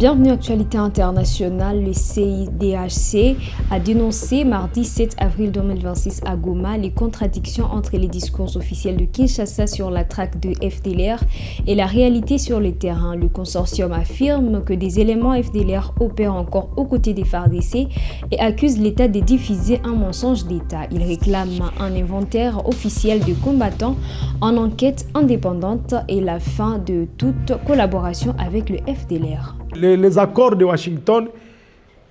Bienvenue à Actualité internationale. Le CIDHC a dénoncé mardi 7 avril 2026 à Goma les contradictions entre les discours officiels de Kinshasa sur la traque de FDLR et la réalité sur le terrain. Le consortium affirme que des éléments FDLR opèrent encore aux côtés des FARDC et accuse l'État de diffuser un mensonge d'État. Il réclame un inventaire officiel de combattants en enquête indépendante et la fin de toute collaboration avec le FDLR. Les accords de Washington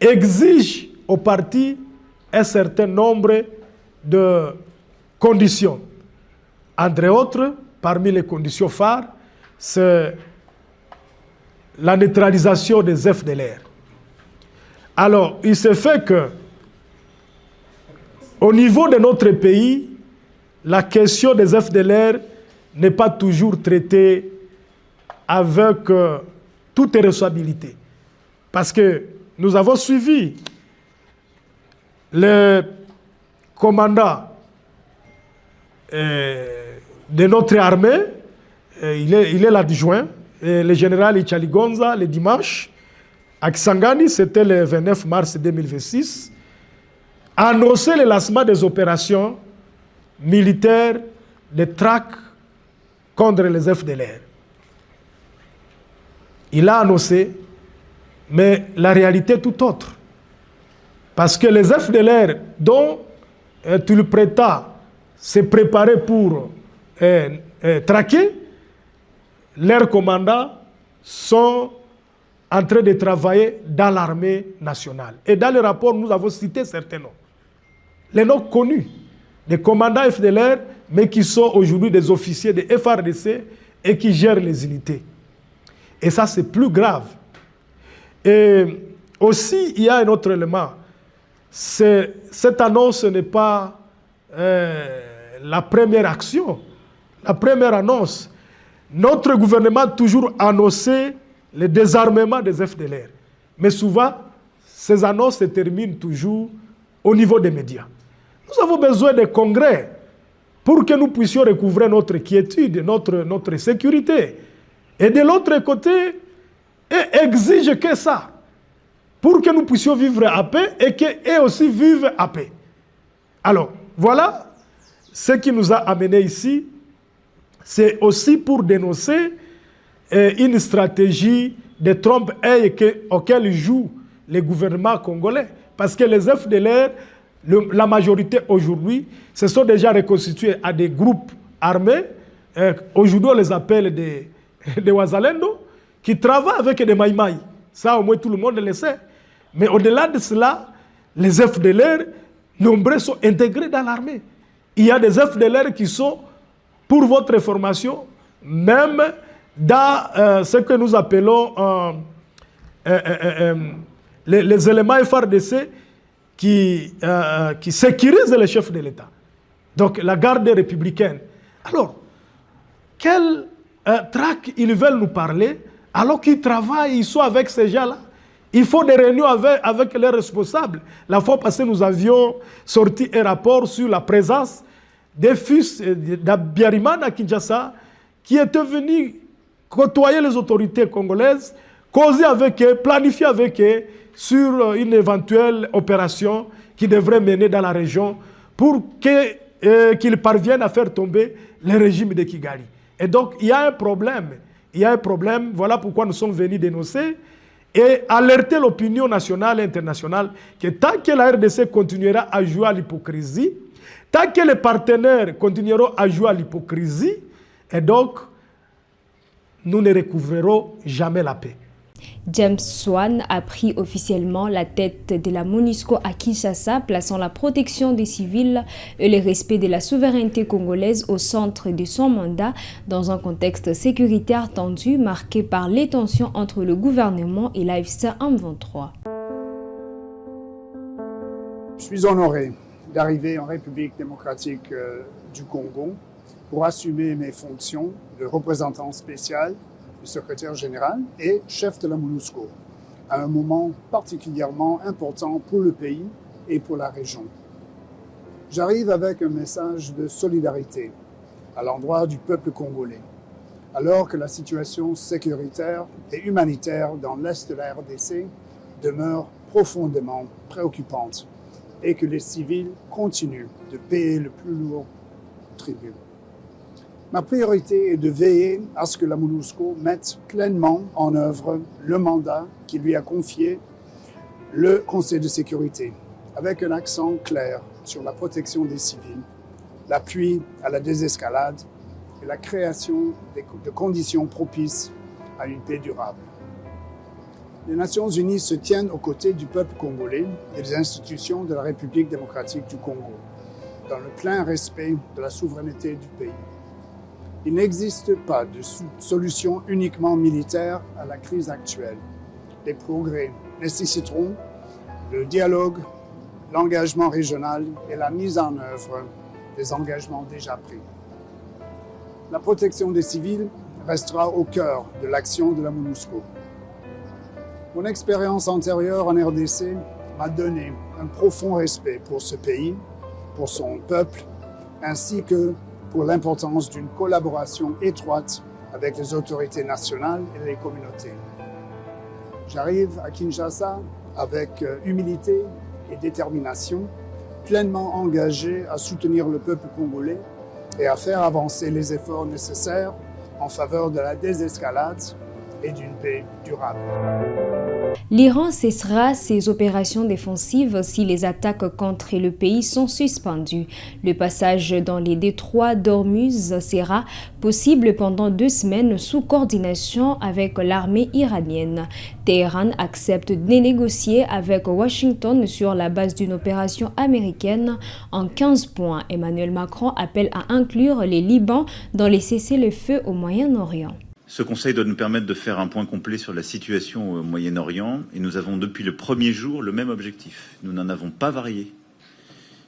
exigent aux partis un certain nombre de conditions. Entre autres, parmi les conditions phares, c'est la neutralisation des FDLR. Alors, il se fait que, au niveau de notre pays, la question des FDLR n'est pas toujours traitée avec toute responsabilité. Parce que nous avons suivi le commandant de notre armée, il est l'adjoint, le général Ichali Gonza, le dimanche, à Kisangani, c'était le 29 mars 2026, a annoncé le lancement des opérations militaires de traque contre les FDLR. Il a annoncé, mais la réalité est tout autre. Parce que les FDLR dont Tulpreta s'est préparé pour traquer, leurs commandants sont en train de travailler dans l'armée nationale. Et dans le rapport, nous avons cité certains noms. Les noms connus des commandants FDLR, mais qui sont aujourd'hui des officiers de FARDC et qui gèrent les unités. Et ça, c'est plus grave. Et aussi, il y a un autre élément. Cette annonce n'est pas la première action, la première annonce. Notre gouvernement a toujours annoncé le désarmement des FDLR. Mais souvent, ces annonces se terminent toujours au niveau des médias. Nous avons besoin de congrès pour que nous puissions recouvrer notre quiétude, notre sécurité. Et de l'autre côté, exige que ça, pour que nous puissions vivre à paix et qu'eux aussi vivent à paix. Alors, voilà ce qui nous a amenés ici. C'est aussi pour dénoncer une stratégie de trompe-l'œil auquel joue le gouvernement congolais. Parce que les FDLR, la majorité aujourd'hui, se sont déjà reconstitués à des groupes armés. Aujourd'hui, on les appelle des Wazalendo, qui travaillent avec des Maïmaï. Ça, au moins, tout le monde le sait. Mais au-delà de cela, les FDLR, nombreux sont intégrés dans l'armée. Il y a des FDLR qui sont, pour votre information, même dans ce que nous appelons les éléments FARDC qui sécurisent les chefs de l'État. Donc, la garde républicaine. Alors, quelle traque ils veulent nous parler, alors qu'ils travaillent, ils sont avec ces gens-là. Il faut des réunions avec les responsables. La fois passée, nous avions sorti un rapport sur la présence des fils d'Abiyarimana à Kinshasa qui étaient venus côtoyer les autorités congolaises, causer avec eux, planifier avec eux sur une éventuelle opération qui devrait mener dans la région pour qu'ils parviennent à faire tomber le régime de Kigali. Et donc, il y a un problème. Il y a un problème. Voilà pourquoi nous sommes venus dénoncer et alerter l'opinion nationale et internationale que tant que la RDC continuera à jouer à l'hypocrisie, tant que les partenaires continueront à jouer à l'hypocrisie, et donc, nous ne recouvrerons jamais la paix. James Swan a pris officiellement la tête de la MONUSCO à Kinshasa, plaçant la protection des civils et le respect de la souveraineté congolaise au centre de son mandat, dans un contexte sécuritaire tendu marqué par les tensions entre le gouvernement et l'AFC M23. Je suis honoré d'arriver en République démocratique du Congo pour assumer mes fonctions de représentant spécial du secrétaire général et chef de la MONUSCO, à un moment particulièrement important pour le pays et pour la région. J'arrive avec un message de solidarité à l'endroit du peuple congolais, alors que la situation sécuritaire et humanitaire dans l'est de la RDC demeure profondément préoccupante et que les civils continuent de payer le plus lourd tribut. Ma priorité est de veiller à ce que la MONUSCO mette pleinement en œuvre le mandat qui lui a confié le Conseil de sécurité, avec un accent clair sur la protection des civils, l'appui à la désescalade et la création de conditions propices à une paix durable. Les Nations Unies se tiennent aux côtés du peuple congolais et des institutions de la République démocratique du Congo, dans le plein respect de la souveraineté du pays. Il n'existe pas de solution uniquement militaire à la crise actuelle. Les progrès nécessiteront le dialogue, l'engagement régional et la mise en œuvre des engagements déjà pris. La protection des civils restera au cœur de l'action de la MONUSCO. Mon expérience antérieure en RDC m'a donné un profond respect pour ce pays, pour son peuple, ainsi que pour l'importance d'une collaboration étroite avec les autorités nationales et les communautés. J'arrive à Kinshasa avec humilité et détermination, pleinement engagé à soutenir le peuple congolais et à faire avancer les efforts nécessaires en faveur de la désescalade et d'une paix durable. L'Iran cessera ses opérations défensives si les attaques contre le pays sont suspendues. Le passage dans les détroits d'Ormuz sera possible pendant 2 semaines sous coordination avec l'armée iranienne. Téhéran accepte de négocier avec Washington sur la base d'une opération américaine en 15 points. Emmanuel Macron appelle à inclure les Libans dans les cessez-le-feu au Moyen-Orient. Ce Conseil doit nous permettre de faire un point complet sur la situation au Moyen-Orient et nous avons depuis le premier jour le même objectif. Nous n'en avons pas varié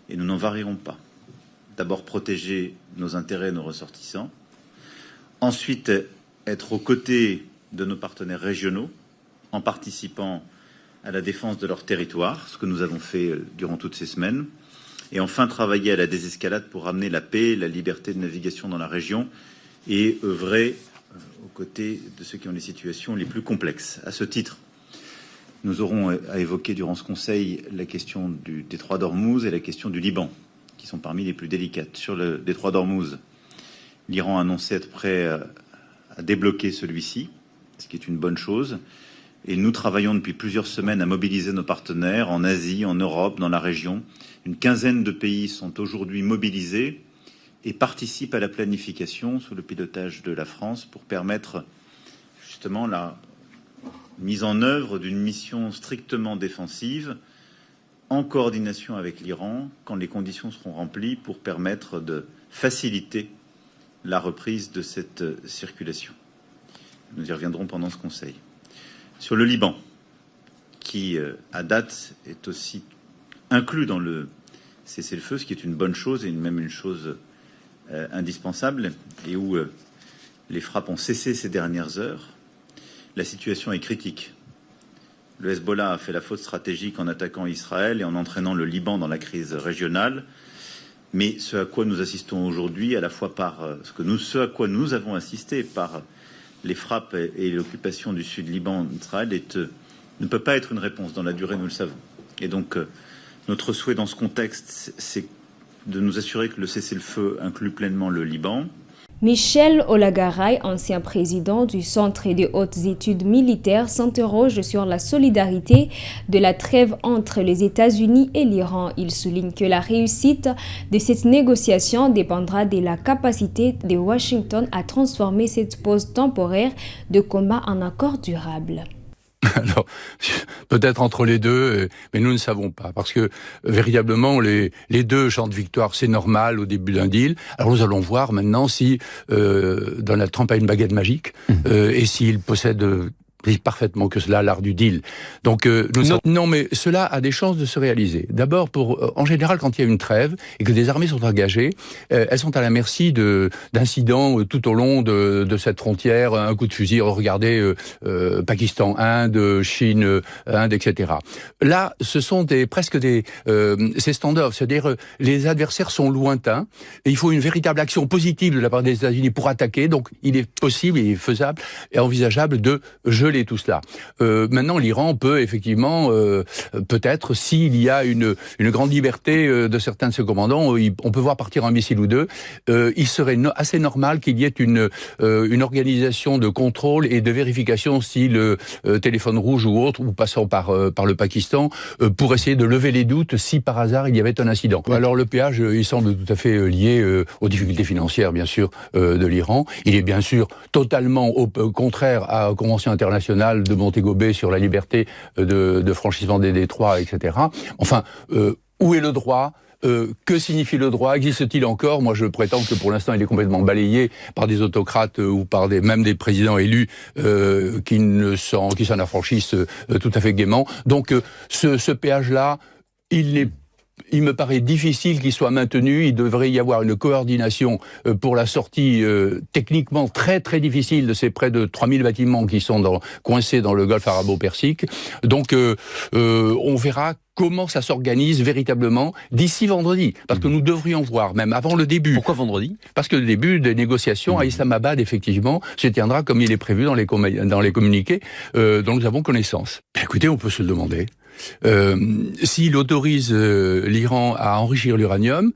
et nous n'en varierons pas. D'abord protéger nos intérêts et nos ressortissants. Ensuite, être aux côtés de nos partenaires régionaux en participant à la défense de leur territoire, ce que nous avons fait durant toutes ces semaines. Et enfin, travailler à la désescalade pour ramener la paix, la liberté de navigation dans la région et œuvrer aux côtés de ceux qui ont les situations les plus complexes. À ce titre, nous aurons à évoquer durant ce Conseil la question du détroit d'Ormuz et la question du Liban, qui sont parmi les plus délicates. Sur le détroit d'Ormuz, l'Iran a annoncé être prêt à débloquer celui-ci, ce qui est une bonne chose. Et nous travaillons depuis plusieurs semaines à mobiliser nos partenaires en Asie, en Europe, dans la région. Une quinzaine de pays sont aujourd'hui mobilisés et participe à la planification sous le pilotage de la France pour permettre justement la mise en œuvre d'une mission strictement défensive en coordination avec l'Iran quand les conditions seront remplies pour permettre de faciliter la reprise de cette circulation. Nous y reviendrons pendant ce Conseil. Sur le Liban, qui à date est aussi inclus dans le cessez-le-feu, ce qui est une bonne chose et même une chose indispensable, et où les frappes ont cessé ces dernières heures, la situation est critique. Le Hezbollah a fait la faute stratégique en attaquant Israël et en entraînant le Liban dans la crise régionale, mais ce à quoi nous assistons aujourd'hui, à la fois par ce à quoi nous avons assisté par les frappes et l'occupation du sud Liban d'Israël ne peut pas être une réponse dans la durée, nous le savons. Et donc notre souhait dans ce contexte, c'est de nous assurer que le cessez-le-feu inclut pleinement le Liban. Michel Olagaray, ancien président du Centre des hautes études militaires, s'interroge sur la solidarité de la trêve entre les États-Unis et l'Iran. Il souligne que la réussite de cette négociation dépendra de la capacité de Washington à transformer cette pause temporaire de combat en accord durable. Alors, peut-être entre les deux, mais nous ne savons pas, parce que véritablement les deux chantent victoire, c'est normal au début d'un deal. Alors nous allons voir maintenant si Donald Trump a une baguette magique et s'il possède C'est parfaitement que cela, l'art du deal. Donc non, mais cela a des chances de se réaliser. D'abord, en général, quand il y a une trêve et que des armées sont engagées, elles sont à la merci d'incidents tout au long de cette frontière. Un coup de fusil, regardez Pakistan, Inde, Chine, Inde, etc. Là, ce sont c'est stand-off, c'est-à-dire les adversaires sont lointains et il faut une véritable action positive de la part des États-Unis pour attaquer. Donc, il est possible, il est faisable et envisageable de geler tout cela. Maintenant, l'Iran peut effectivement, peut-être, s'il y a une grande liberté de certains de ses commandants, on peut voir partir un missile ou deux. Il serait assez normal qu'il y ait une organisation de contrôle et de vérification si le téléphone rouge ou autre, ou passant par le Pakistan, pour essayer de lever les doutes si par hasard il y avait un incident. Alors le péage, il semble tout à fait lié aux difficultés financières, bien sûr, de l'Iran. Il est bien sûr totalement contraire à la Convention internationale de Montego Bay sur la liberté de franchissement des détroits, etc. Enfin, où est le droit ? Que signifie le droit? Existe-t-il encore? Moi, je prétends que pour l'instant, il est complètement balayé par des autocrates ou par même des présidents élus qui s'en affranchissent tout à fait gaiement. Donc, ce péage-là, il me paraît difficile qu'il soit maintenu. Il devrait y avoir une coordination pour la sortie techniquement très très difficile de ces près de 3000 bâtiments qui sont coincés dans le golfe arabo-persique. Donc on verra comment ça s'organise véritablement d'ici vendredi. Parce que nous devrions voir, même avant le début. Pourquoi vendredi? Parce que le début des négociations à Islamabad, effectivement, se tiendra comme il est prévu dans les communiqués dont nous avons connaissance. Écoutez, on peut se le demander. S'il autorise l'Iran à enrichir l'uranium,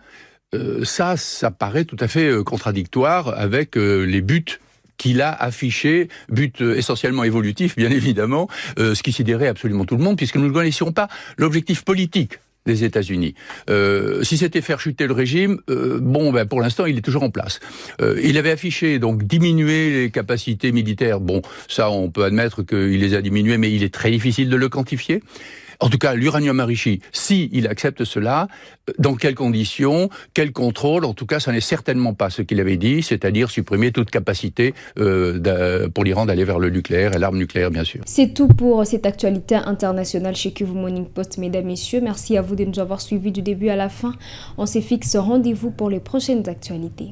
ça paraît tout à fait contradictoire avec les buts qu'il a affichés, buts essentiellement évolutifs, bien évidemment, ce qui sidérait absolument tout le monde, puisque nous ne connaissions pas l'objectif politique des États-Unis. Si c'était faire chuter le régime, pour l'instant, il est toujours en place. Il avait affiché, donc, diminuer les capacités militaires. Bon, ça, on peut admettre qu'il les a diminuées, mais il est très difficile de le quantifier. En tout cas, l'uranium enrichi, si il accepte cela, dans quelles conditions, quel contrôle? En tout cas, ça n'est certainement pas ce qu'il avait dit, c'est-à-dire supprimer toute capacité pour l'Iran d'aller vers le nucléaire et l'arme nucléaire, bien sûr. C'est tout pour cette actualité internationale chez Kivu Morning Post, mesdames, messieurs. Merci à vous de nous avoir suivis du début à la fin. On se fixe rendez-vous pour les prochaines actualités.